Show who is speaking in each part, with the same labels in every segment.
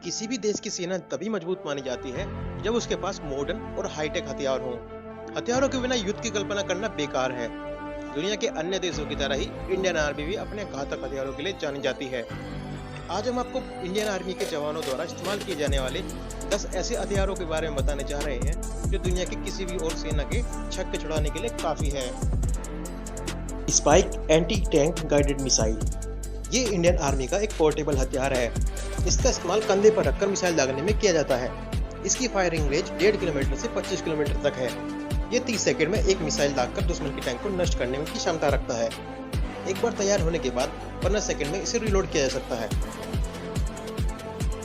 Speaker 1: किसी भी देश की सेना तभी मजबूत मानी जाती है जब उसके पास मॉडर्न और हाईटेक हथियार हों। हथियारों के बिना युद्ध की कल्पना करना बेकार है। दुनिया के अन्य देशों की तरह ही इंडियन आर्मी भी अपने घातक हथियारों के लिए जानी जाती है। आज हम आपको इंडियन आर्मी के जवानों द्वारा इस्तेमाल किए जाने वाले 10 ऐसे हथियारों के बारे में बताने जा रहे हैं जो दुनिया की किसी भी और सेना के छक्के छुड़ाने के लिए काफी है। Spike anti tank guided missile. ये इंडियन आर्मी का एक पोर्टेबल हथियार है। इसका इस्तेमाल कंधे पर रखकर मिसाइल दागने में किया जाता है। इसकी फायरिंग रेंज 1.5 किलोमीटर से 25 किलोमीटर तक है। ये 30 सेकंड में एक मिसाइल दागकर दुश्मन के टैंक को नष्ट करने की क्षमता रखता है। एक बार तैयार होने के बाद 15 सेकंड में इसे रिलोड किया जा सकता है।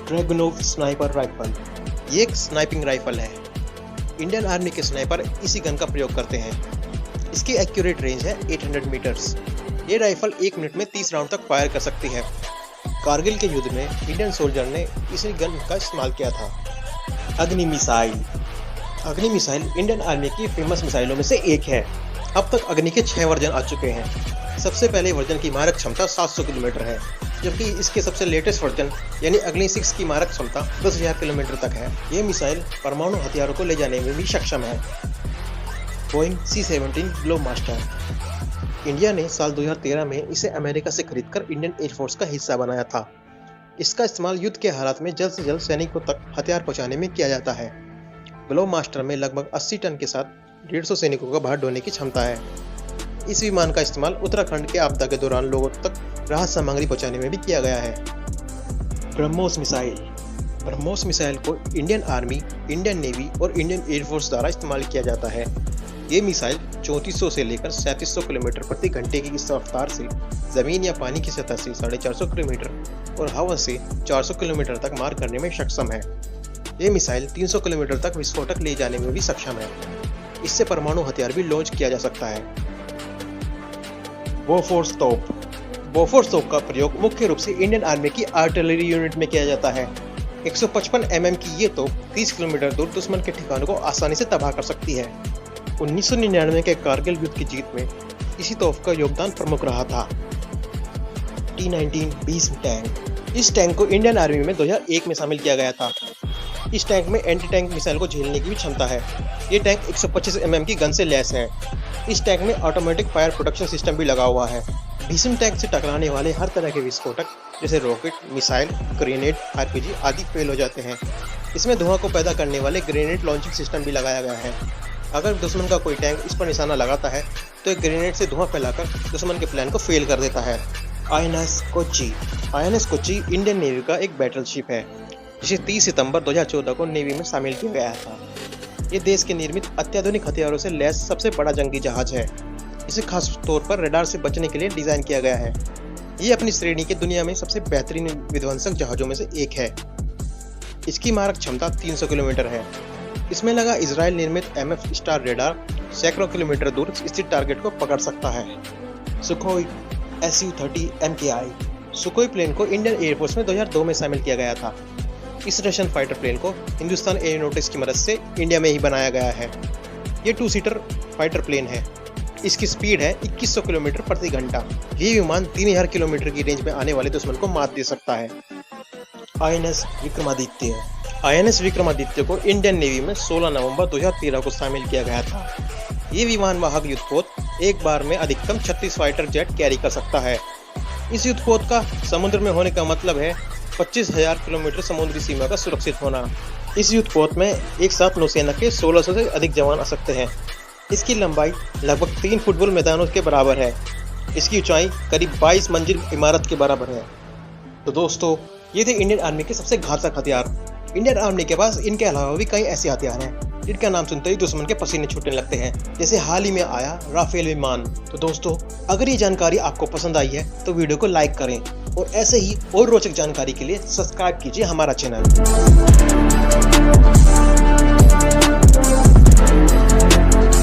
Speaker 1: Dragunov sniper rifle. ये एक स्नाइपिंग राइफल है। इंडियन आर्मी के स्नाइपर इसी गन का प्रयोग करते हैं। इसकी एक्यूरेट रेंज है 800 मीटर्स। ये राइफल 1 मिनट में 30 राउंड तक फायर कर सकती है। कारगिल के युद्ध में इंडियन सोल्जर ने इसी गन का इस्तेमाल किया था। अग्नि मिसाइल। अग्नि मिसाइल इंडियन आर्मी की फेमस मिसाइलों में से एक है। अब तक अग्नि के 6 वर्जन आ चुके हैं। सबसे पहले वर्जन की मारक क्षमता 700 किलोमीटर है, जबकि इसके सबसे लेटेस्ट वर्जन यानी अग्नि 6 की मारक क्षमता 10,000 किलोमीटर तक है। ये मिसाइल परमाणु हथियारों को ले जाने में भी सक्षम है। Boeing C-17 Globemaster. इंडिया ने साल 2013 में इसे अमेरिका से खरीदकर इंडियन एयरफोर्स का हिस्सा बनाया था। इसका इस्तेमाल युद्ध के हालात में जल्द से जल्द सैनिकों तक हथियार पहुंचाने में किया जाता है। ग्लोबमास्टर में लगभग 80 टन के साथ 150 सैनिकों का भार ढोने की क्षमता है। इस विमान का इस्तेमाल उत्तराखंड के आपदा के दौरान लोगों तक राहत सामग्री पहुंचाने में भी किया गया है। ब्रह्मोस मिसाइल। ब्रह्मोस मिसाइल को इंडियन आर्मी, इंडियन नेवी और इंडियन एयरफोर्स द्वारा इस्तेमाल किया जाता है। ये मिसाइल 3400 से लेकर 3700 किलोमीटर प्रति घंटे की रफ्तार से जमीन या पानी की सतह से 450 किलोमीटर और हवा से 400 किलोमीटर तक मार करने में सक्षम है। ये मिसाइल 300 किलोमीटर तक विस्फोटक ले जाने में भी सक्षम है। इससे परमाणु हथियार भी लॉन्च किया जा सकता है। बोफोर्स तोप। बोफोर्स तोप का प्रयोग मुख्य रूप से इंडियन आर्मी की आर्टिलरी यूनिट में किया जाता है। 155 mm की ये तोप 30 किलोमीटर दूर दुश्मन के ठिकानों को आसानी से तबाह कर सकती है। 1999 के कारगिल युद्ध की जीत में इसी तोप का योगदान प्रमुख रहा था। T-19 Bhishma tank. इस टैंक को इंडियन आर्मी में 2001 में शामिल किया गया था। इस टैंक में एंटी टैंक मिसाइल को झेलने की भी क्षमता है। ये टैंक 125 mm की गन से लैस है। इस टैंक में ऑटोमेटिक फायर प्रोटेक्शन सिस्टम भी लगा हुआ है। भीष्म टैंक से टकराने वाले हर तरह के विस्फोटक जैसे रॉकेट, मिसाइल, ग्रेनेड, RPG आदि फेल हो जाते हैं। इसमें धुआं को पैदा करने वाले ग्रेनेड लॉन्चिंग सिस्टम भी लगाया गया है। अगर दुश्मन का कोई टैंक इस पर निशाना लगाता है तो एक ग्रेनेड से धुआं फैलाकर दुश्मन के प्लान को फेल कर देता है। INS Kochi. INS Kochi Indian navy का एक बैटलशिप है, जिसे 30 सितंबर 2014 को नेवी में शामिल किया गया था। ये देश के निर्मित अत्याधुनिक हथियारों से लैस सबसे बड़ा जंगी जहाज है। इसे खास तौर पर रडार से बचने के लिए डिजाइन किया गया है। ये अपनी श्रेणी के दुनिया में सबसे बेहतरीन विध्वंसक जहाजों में से एक है। इसकी मारक क्षमता 300 किलोमीटर है। इसमें लगा इजराइल निर्मित MF स्टार रेडार सैकड़ों किलोमीटर दूर स्थित टारगेट को पकड़ सकता है। Sukhoi Su-30 MKI। Sukhoi plane को इंडियन एयरफोर्स में 2002 में शामिल किया गया था। इस रशियन फाइटर प्लेन को हिंदुस्तान एयरोनॉटिक्स की मदद से इंडिया में ही बनाया गया है। ये 2 सीटर फाइटर प्लेन है। इसकी स्पीड है 2100 किलोमीटर प्रति घंटा। ये विमान 3000 किलोमीटर की रेंज में आने वाले दुश्मन को मात दे सकता है। INS विक्रमादित्य। INS विक्रमादित्य को इंडियन नेवी में 16 नवंबर 2013 को शामिल किया गया था। ये विमान वाहक युद्धपोत एक बार में अधिकतम 36 फाइटर जेट कैरी कर सकता है। इस युद्धपोत का समुद्र में होने का मतलब है 25,000 किलोमीटर समुद्री सीमा का सुरक्षित होना। इस युद्धपोत में एक साथ नौसेना के 1600 से अधिक जवान आ सकते हैं। इसकी लंबाई लगभग 3 फुटबॉल मैदानों के बराबर है। इसकी ऊंचाई करीब 22 मंजिल इमारत के बराबर है। तो दोस्तों, ये थे इंडियन आर्मी के सबसे घातक हथियार। इंडियन आर्मी के पास इनके अलावा भी कई ऐसे हथियार हैं जिनका नाम सुनते ही दुश्मन के पसीने छूटने लगते हैं, जैसे हाल ही में आया राफेल विमान। तो दोस्तों, अगर ये जानकारी आपको पसंद आई है तो वीडियो को लाइक करें और ऐसे ही और रोचक जानकारी के लिए सब्सक्राइब कीजिए हमारा चैनल।